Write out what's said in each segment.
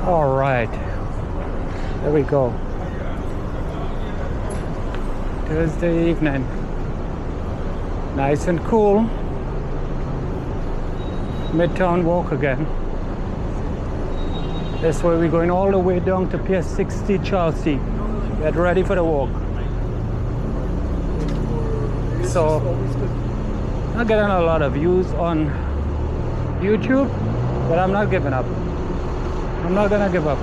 All right, there we go. Thursday evening, nice and cool. Midtown walk again. This way we're going all the way down to Pier 60 Chelsea. Get ready for the walk. So, I'm getting a lot of views on YouTube, but I'm not giving up. I'm not gonna give up.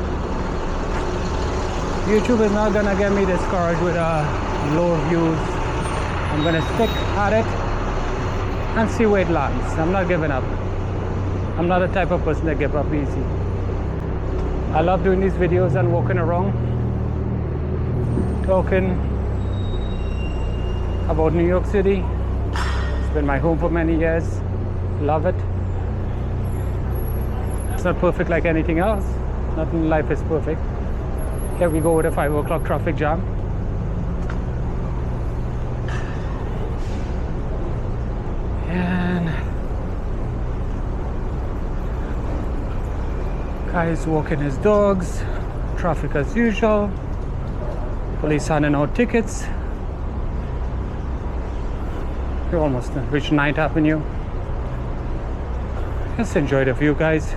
YouTube is not gonna get me discouraged with low views. I'm gonna stick at it and see where it lands. I'm not giving up. I'm not the type of person that give up easy. I love doing these videos and walking around, talking about New York City. It's been my home for many years. Love it. It's not perfect like anything else. Nothing in life is perfect. Here we go with a 5 o'clock traffic jam. And guys walking his dogs. Traffic as usual. Police handing out tickets. We're almost reached 9th Avenue. Just enjoy the view, guys.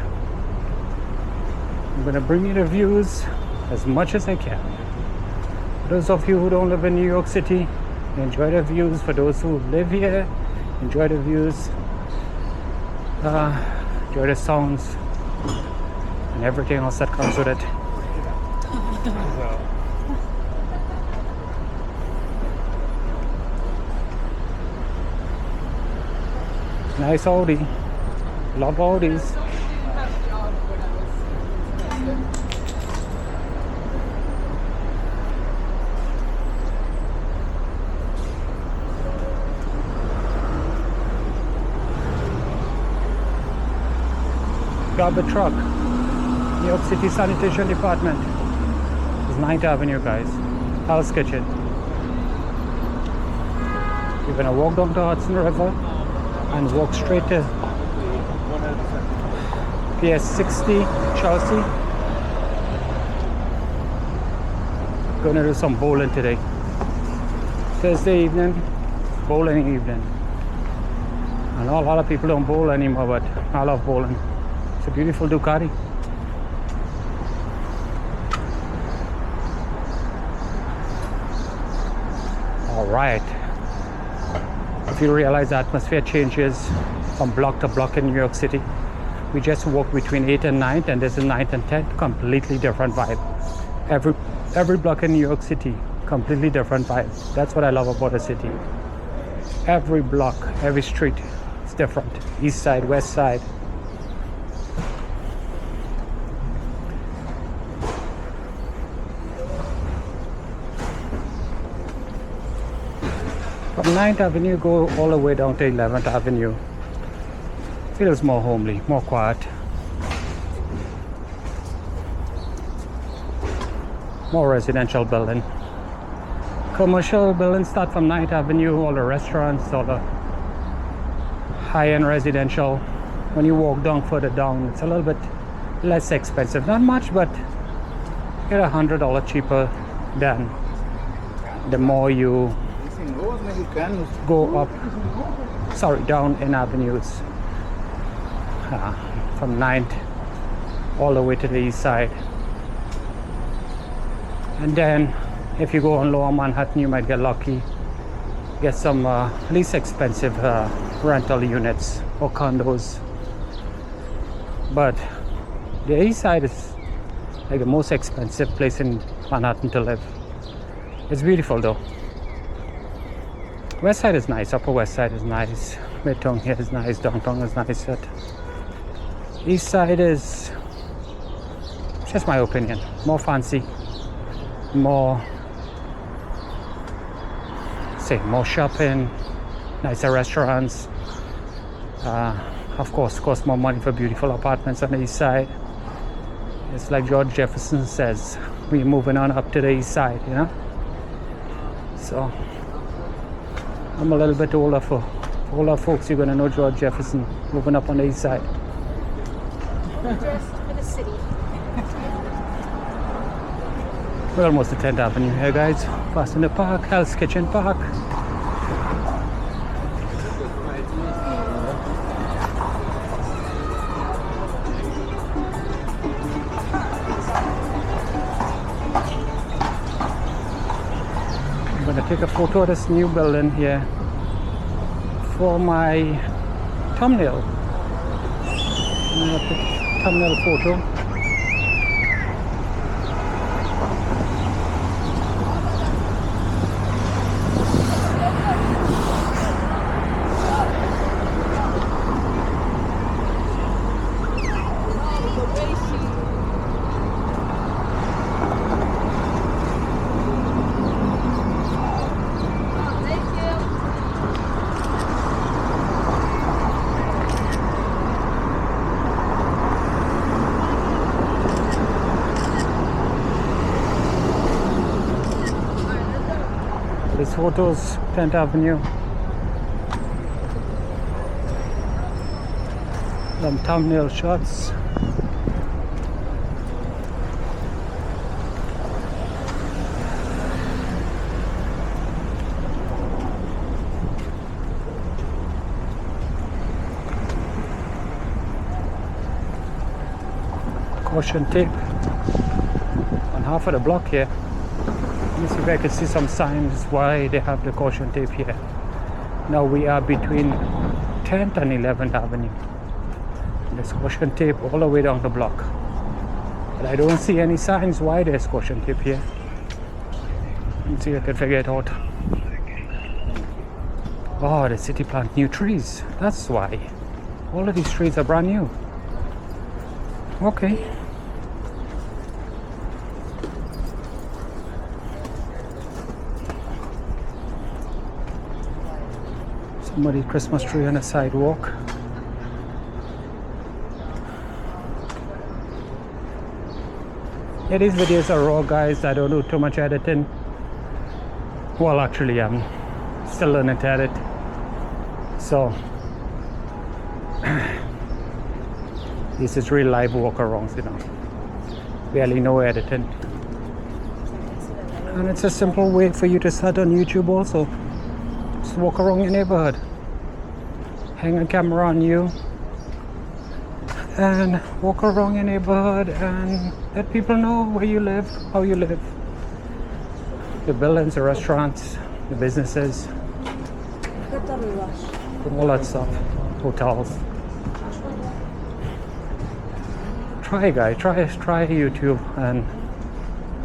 I'm gonna bring you the views as much as I can. Those of you who don't live in New York City, enjoy the views. For those who live here, enjoy the views. Enjoy the sounds and everything else that comes with it. Nice Audi. Love Audis. Garbage truck. New York City Sanitation Department. It's 9th Avenue, guys. Hell's Kitchen. You're gonna walk down to Hudson River and walk straight to Pier 60 Chelsea. Gonna do some bowling today. Thursday evening, bowling evening. I know a lot of people don't bowl anymore, but I love bowling. It's a beautiful Ducati. All right. If you realize the atmosphere changes from block to block in New York City, we just walk between 8th and 9th, and this is 9th and 10th, completely different vibe. Every block in New York City, completely different vibe. That's what I love about the city. Every block, every street is different. East side, west side. From 9th Avenue, go all the way down to 11th Avenue. Feels more homely, more quiet. More residential building. Commercial buildings start from 9th Avenue, all the restaurants, all the high-end residential. When you walk down further down, it's a little bit less expensive. Not much, but get $100 cheaper than the more you go up, down in avenues. From 9th all the way to the east side. And then if you go on lower Manhattan, you might get lucky, get some least expensive rental units or condos. But the east side is like the most expensive place in Manhattan to live. It's beautiful though. West side is nice, upper west side is nice, Midtown here is nice, downtown is nice. But east side is, just my opinion, more fancy, more shopping, nicer restaurants. Of course, costs more money for beautiful apartments on the east side. It's like George Jefferson says, we're moving on up to the east side, you know. So I'm a little bit older. For older folks, you're gonna know George Jefferson moving up on the east side. Just for the city. We're almost at 10th Avenue here, guys. Past in the park, Hell's Kitchen Park. I'm gonna take a photo of this new building here for my thumbnail. Thumbnail photo. This photos 10th Avenue. Some thumbnail shots. Caution tape on half of the block here. Let me see if I can see some signs why they have the caution tape here. Now we are between 10th and 11th Avenue. There's caution tape all the way down the block. But I don't see any signs why there's caution tape here. Let's see if I can figure it out. Oh, the city plant new trees. That's why. All of these trees are brand new. Okay. Somebody's Christmas tree on the sidewalk. Yeah, these videos are raw, guys. I don't do too much editing. Well, actually, I'm still learning to edit. So, this is real live walk-arounds, you know. Barely no editing. And it's a simple way for you to start on YouTube also. Just walk around your neighborhood, hang a camera on you, and walk around your neighborhood and let people know where you live, how you live. The buildings, the restaurants, the businesses, all that stuff, hotels. Try, guys, try YouTube and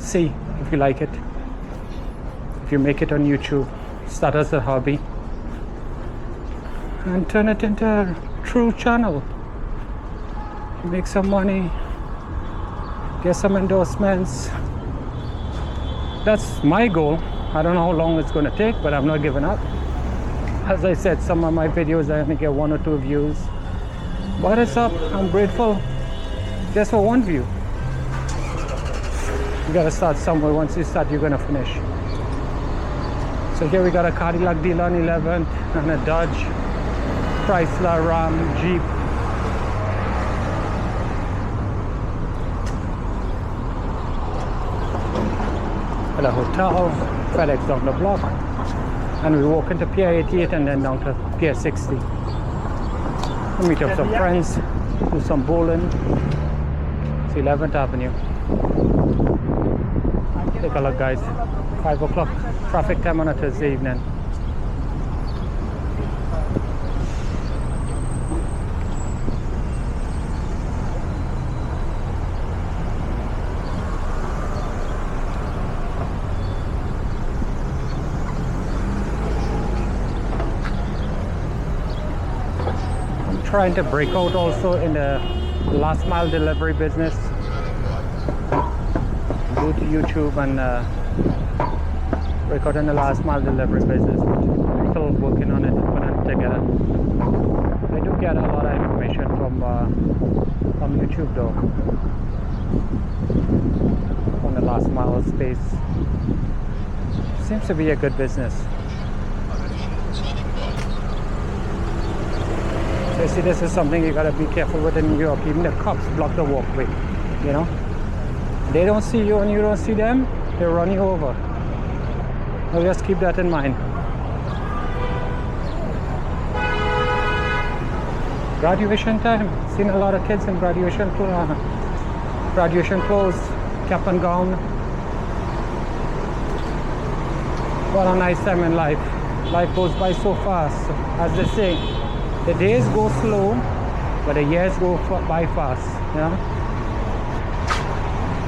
see if you like it. If you make it on YouTube, start as a hobby and turn it into a true channel. Make some money, get some endorsements. That's my goal. I don't know how long it's going to take, but I'm not giving up. As I said, some of my videos I only get 1 or 2 views, but it's up. I'm grateful just for 1 view. You gotta start somewhere. Once you start, you're gonna finish. So here we got a Cadillac dealer on 11th and a Dodge, Chrysler, Ram, Jeep. At a hotel, FedEx down the block, and we walk into Pier 88 and then down to Pier 60. We meet up some friends, do some bowling. It's 11th Avenue. Take a look, guys. 5 o'clock traffic time on a Thursday evening. I'm trying to break out also in the last mile delivery business. Go to YouTube and break out in the last mile delivery business. I'm still working on it, putting it together. I do get a lot of information from YouTube though, on the last mile space. Seems to be a good business. So you see, this is something you gotta be careful with in New York. Even the cops block the walkway, you know. They don't see you and you don't see them, they run you over. So just keep that in mind. Graduation time. Seen a lot of kids in graduation clothes, cap and gown. What a nice time in life. Life goes by so fast. As they say, the days go slow, but the years go by fast. You know?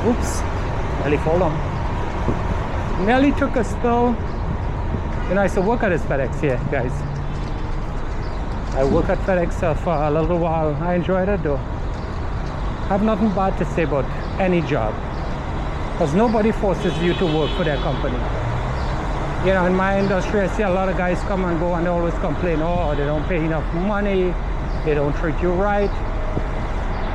Oops, nearly fall down. Nearly took a spill. You know, I used to work at this FedEx here, guys. I worked at FedEx for a little while. I enjoyed it though. I have nothing bad to say about any job, because nobody forces you to work for their company. You know, in my industry, I see a lot of guys come and go and they always complain, oh, they don't pay enough money, they don't treat you right.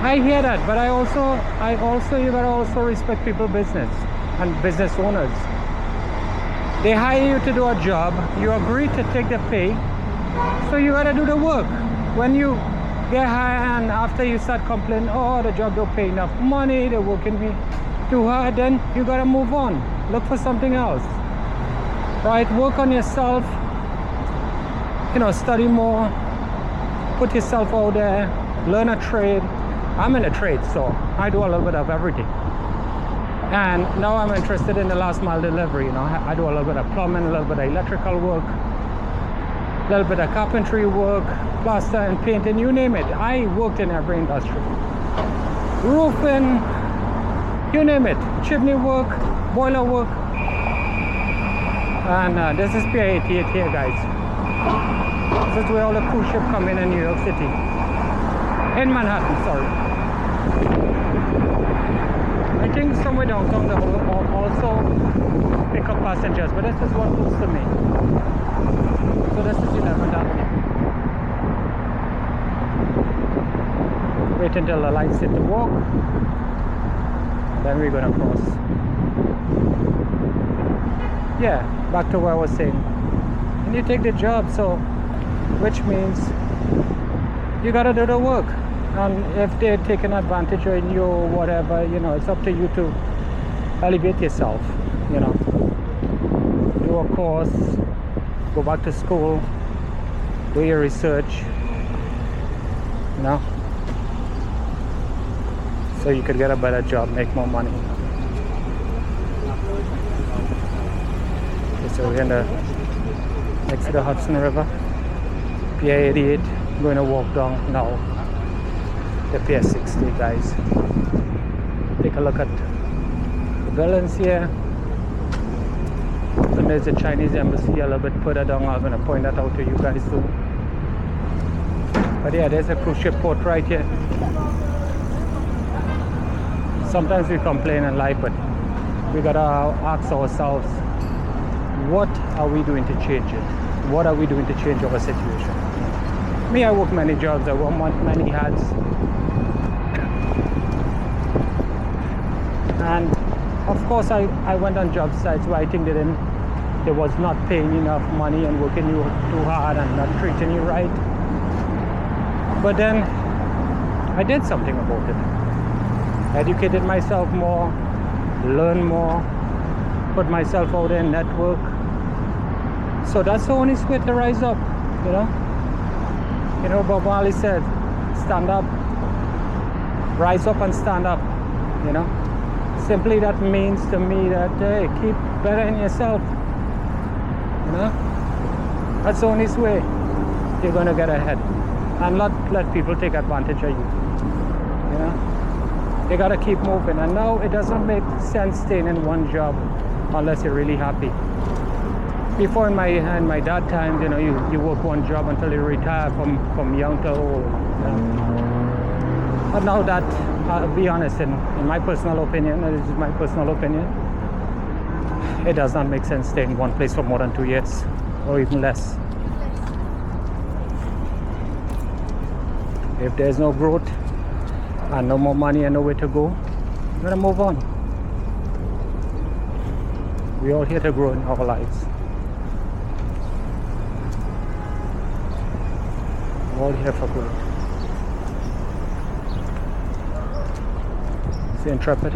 I hear that, but you gotta also respect people's business and business owners. They hire you to do a job, you agree to take the pay, so you gotta do the work. When you get hired and after you start complaining, oh, the job don't pay enough money, they're working me too hard, then you gotta move on. Look for something else. Right? Work on yourself. You know, study more. Put yourself out there. Learn a trade. I'm in a trade, so I do a little bit of everything. And now I'm interested in the last mile delivery. You know, I do a little bit of plumbing, a little bit of electrical work, a little bit of carpentry work, plaster and painting, you name it. I worked in every industry. Roofing, you name it. Chimney work, boiler work. And this is Pier 88 here, guys. This is where all the cruise ships come in New York City. In Manhattan, sorry. I think somewhere downtown they will also pick up passengers, but this is one close to me. So this is 11th Avenue. Wait until the lights hit the walk, then we're gonna cross. Yeah, back to what I was saying. And you take the job, so which means you gotta do the work. And if they're taking advantage of you or whatever, you know, it's up to you to elevate yourself. You know, do a course, go back to school, do your research, you know, so you could get a better job, make more money. Okay, so we're next to the Hudson River, Pier 88. I'm going to walk down now the Pier 60, guys. Take a look at the buildings here. And there's the Chinese embassy a little bit further down. I'm going to point that out to you guys too. But yeah, there's a cruise ship port right here. Sometimes we complain in life, but we gotta ask ourselves, what are we doing to change it? What are we doing to change our situation? Me, I work many jobs, I wear many hats. And of course I went on job sites where I think they was not paying enough money and working you too hard and not treating you right. But then I did something about it. Educated myself more, learn more, put myself out there, network. So that's the only way to rise up, you know. You know, Bob Marley said, stand up, rise up and stand up, you know. Simply that means to me that, hey, keep bettering yourself, you know. That's the only way you're going to get ahead. And not let people take advantage of you, you know. You got to keep moving. And now it doesn't make sense staying in one job unless you're really happy. Before in my dad times, you know, you work one job until you retire from young to old. You know? But now that, I'll be honest, in my personal opinion, this is my personal opinion, it does not make sense staying in one place for more than 2 years or even less. If there's no growth and no more money and nowhere to go, you gotta move on. We're all here to grow in our lives. We're all here for growth. See Intrepid?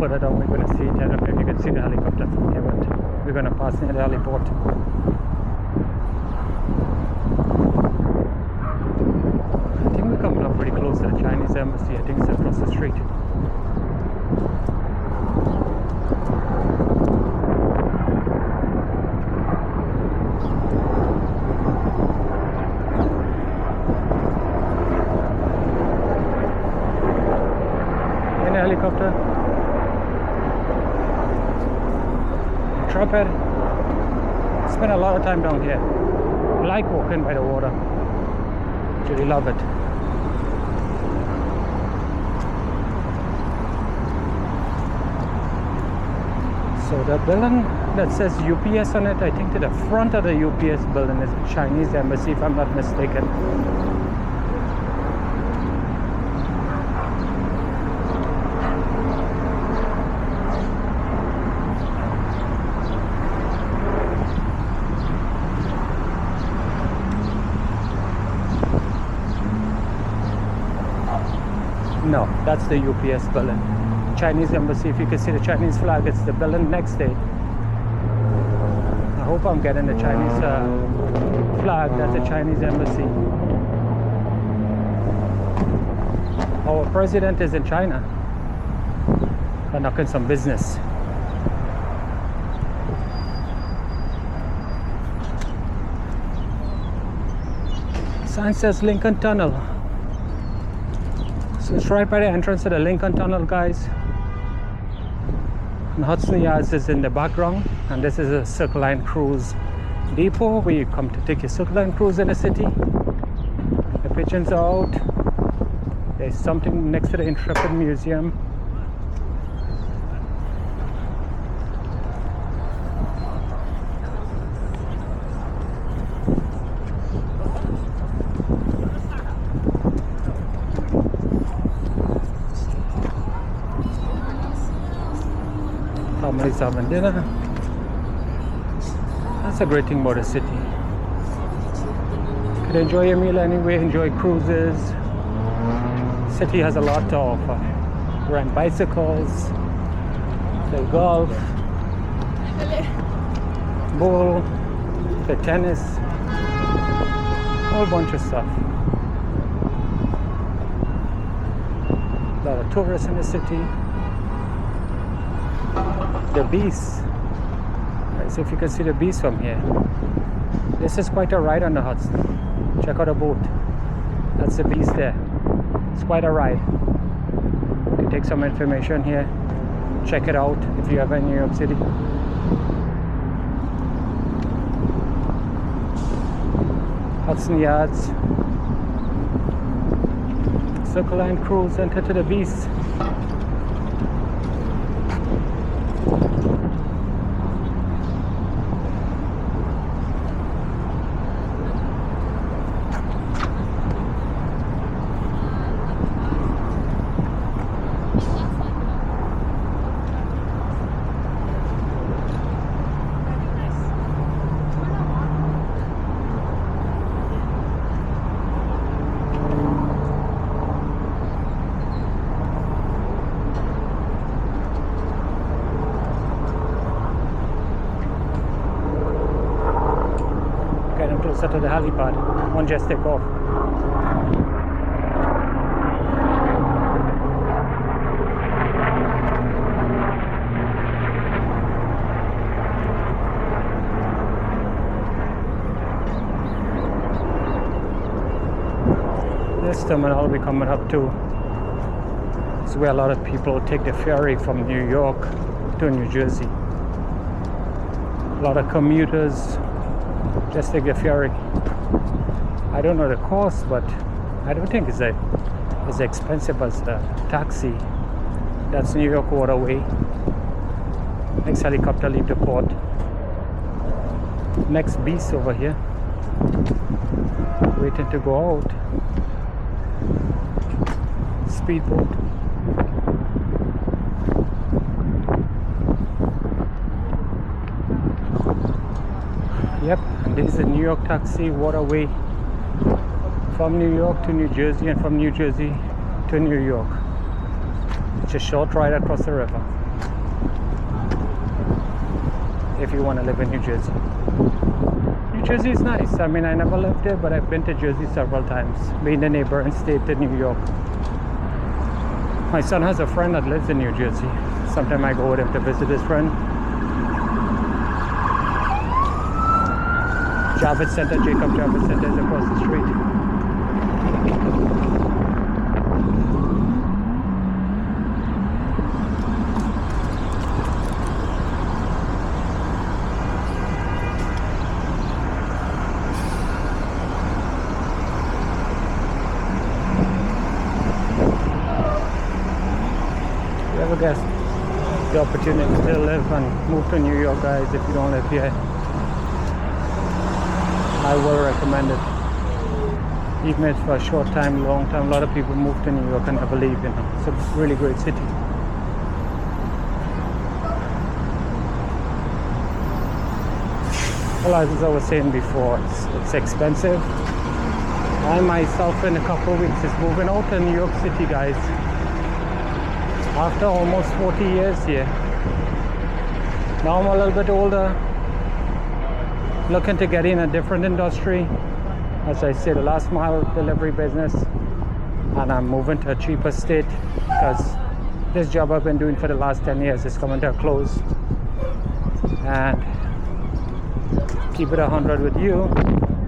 further down we're going to see it. I don't know if you can see the helicopter from here, but we're going to pass near the heliport. I think we're coming up pretty close to the Chinese embassy. I think it's across the street. Helicopter. Trapper. Spend a lot of time down here. I like walking by the water. Really love it. So the building that says UPS on it, I think to the front of the UPS building is the Chinese embassy, if I'm not mistaken. No, that's the UPS building. Chinese embassy, if you can see the Chinese flag, it's the building next day. I hope I'm getting the Chinese flag, that's the Chinese embassy. Our president is in China, conducting some business. Sign says Lincoln Tunnel. So it's right by the entrance of the Lincoln Tunnel, guys. And Hudson Yards is in the background, and this is a Circle Line cruise depot where you come to take your Circle Line cruise in the city. The pigeons are out. There's something next to the Intrepid Museum. Families having dinner. That's a great thing about the city. You can enjoy your meal anyway, enjoy cruises. City has a lot of rent bicycles, play golf, bowl, play tennis, a whole bunch of stuff. A lot of tourists in the city. The beast. Right, so if you can see the beast from here, this is quite a ride on the Hudson. Check out the boat. That's the beast there. It's quite a ride. You can take some information here. Check it out if you ever in New York City. Hudson Yards. Circle Line cruise, enter to the beast. Closer to the helipad, won't just take off. This terminal will be coming up too. It's where a lot of people take the ferry from New York to New Jersey. A lot of commuters just take the ferry. I don't know the cost, but I don't think it's as expensive as the taxi. That's New York Waterway. Next helicopter leave the port. Next beast over here, waiting to go out. Speedboat. Yep, and this is a New York taxi waterway from New York to New Jersey, and from New Jersey to New York. It's a short ride across the river. if you want to live in New Jersey. New Jersey is nice. I mean, I never lived there, but I've been to Jersey several times, being the neighboring state to New York. My son has a friend that lives in New Jersey. Sometimes I go with him to visit his friend. Javits Center, Jacob Javits Center is across the street. Guess the opportunity to live and move to New York, guys. If you don't live here, I will recommend it. Even if it's for a short time, long time. A lot of people move to New York and never leave. You know, it's a really great city. Well, as I was saying before, it's expensive. I myself, in a couple of weeks, is moving out to New York City, guys. After almost 40 years here. Now I'm a little bit older, looking to get in a different industry. As I say, the last mile delivery business, and I'm moving to a cheaper state because this job I've been doing for the last 10 years is coming to a close. And keep it 100 with you,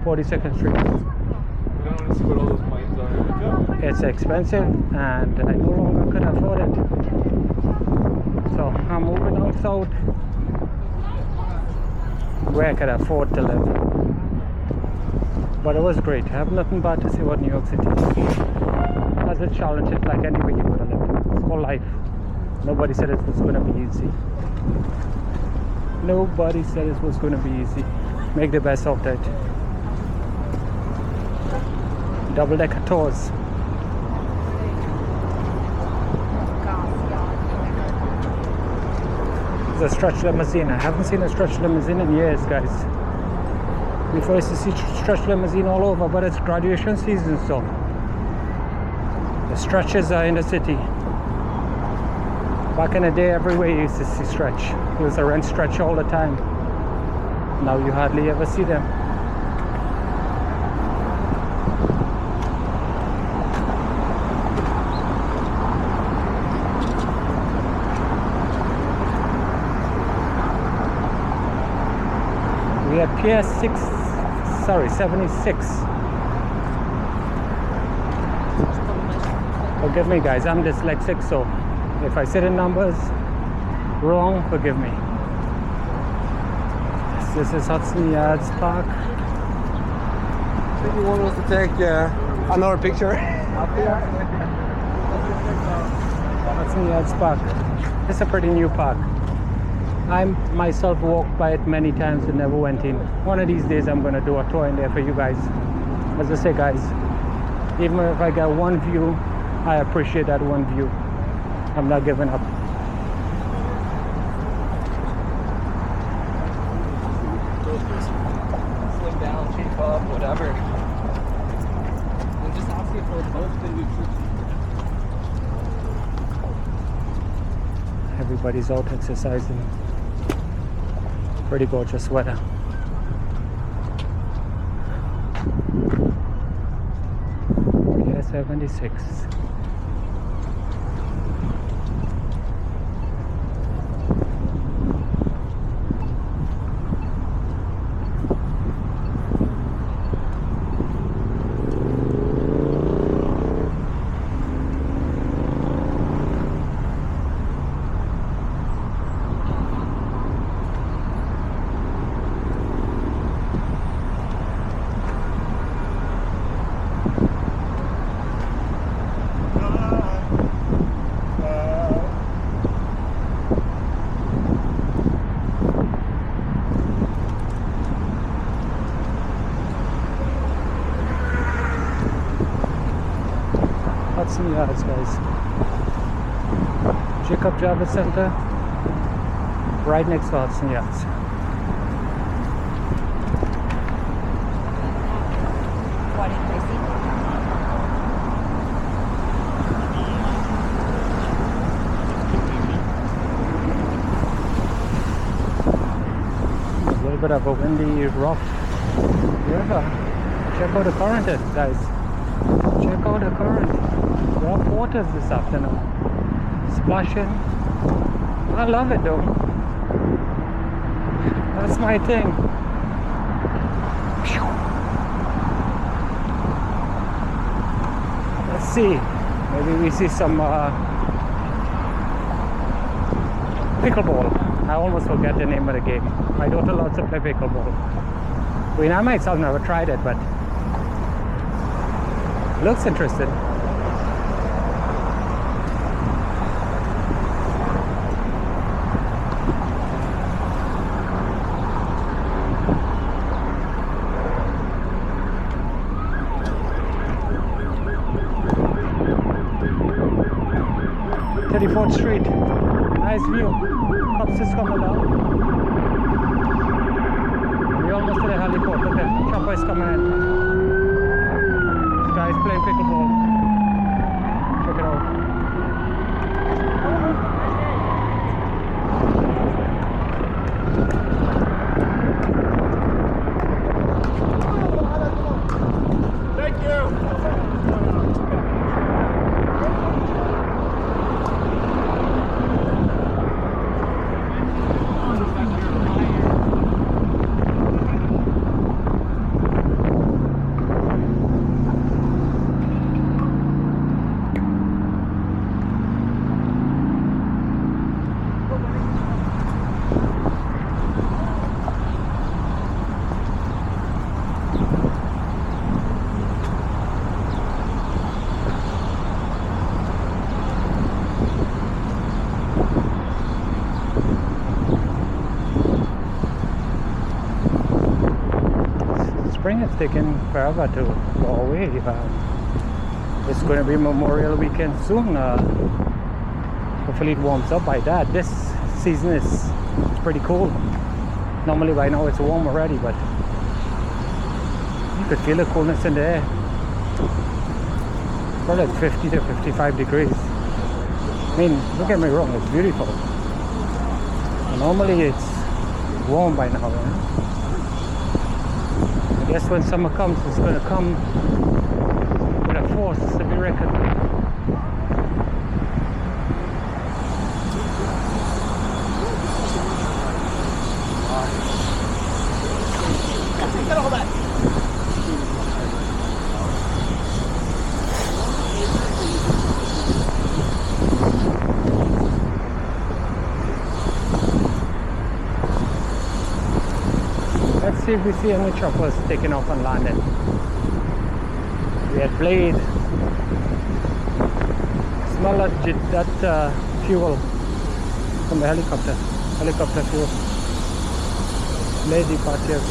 42nd Street. It's expensive and I no longer could afford it. So I'm moving out south where I could afford to live. But it was great. I have nothing bad to say about New York City. It has its challenges like anywhere you go to live. It's called life. Nobody said it was going to be easy. Nobody said it was going to be easy. Make the best of it. Double-decker tours. There's a stretch limousine. I haven't seen a stretch limousine in years, guys. Before I used to see stretch limousine all over, but it's graduation season, so the stretches are in the city. Back in the day, everywhere you used to see stretch. You used to rent stretch all the time. Now you hardly ever see them. We at Pier 76. Forgive me, guys, I'm dyslexic, so if I say the numbers wrong, forgive me. This is Hudson Yards Park. I think you want us to take another picture up here. Hudson Yards Park. It's a pretty new park. I myself walked by it many times and never went in. One of these days I'm going to do a tour in there for you guys. As I say, guys, even if I get one view, I appreciate that one view. I'm not giving up. Slim down, cheap up, whatever. And just ask you for both the nutrition. Everybody's out exercising. Pretty gorgeous weather. Pier 76. Hudson Yards, guys. Jacob Javits Center, right next to Hudson Yards. bit of a windy, rough river. Check out the current, guys. Check out the current. Rough waters this afternoon. Splashing. I love it though. That's my thing. Let's see. Maybe we see some pickleball. I almost forget the name of the game. My daughter loves to play pickleball. I mean, I myself never tried it, but looks interesting. Street, nice view. Cops is coming down. We're almost to the heliport. Look at chopper is coming in. This guy's playing pickleball. Check it out. Thank you. Spring is taking forever to go away. It's going to be Memorial Weekend soon. Hopefully it warms up by that. This season is pretty cool. Normally by now it's warm already, but you could feel the coolness in the air. Probably like 50 to 55 degrees. I mean, don't get me wrong, it's beautiful. And normally it's warm by now, right? I guess when summer comes, it's going to come with a force to be reckoned with. Get all that. Let's see if we see any choppers taking off and landing. We had Blade. Smell that fuel from the helicopter. Helicopter fuel. Blade departure.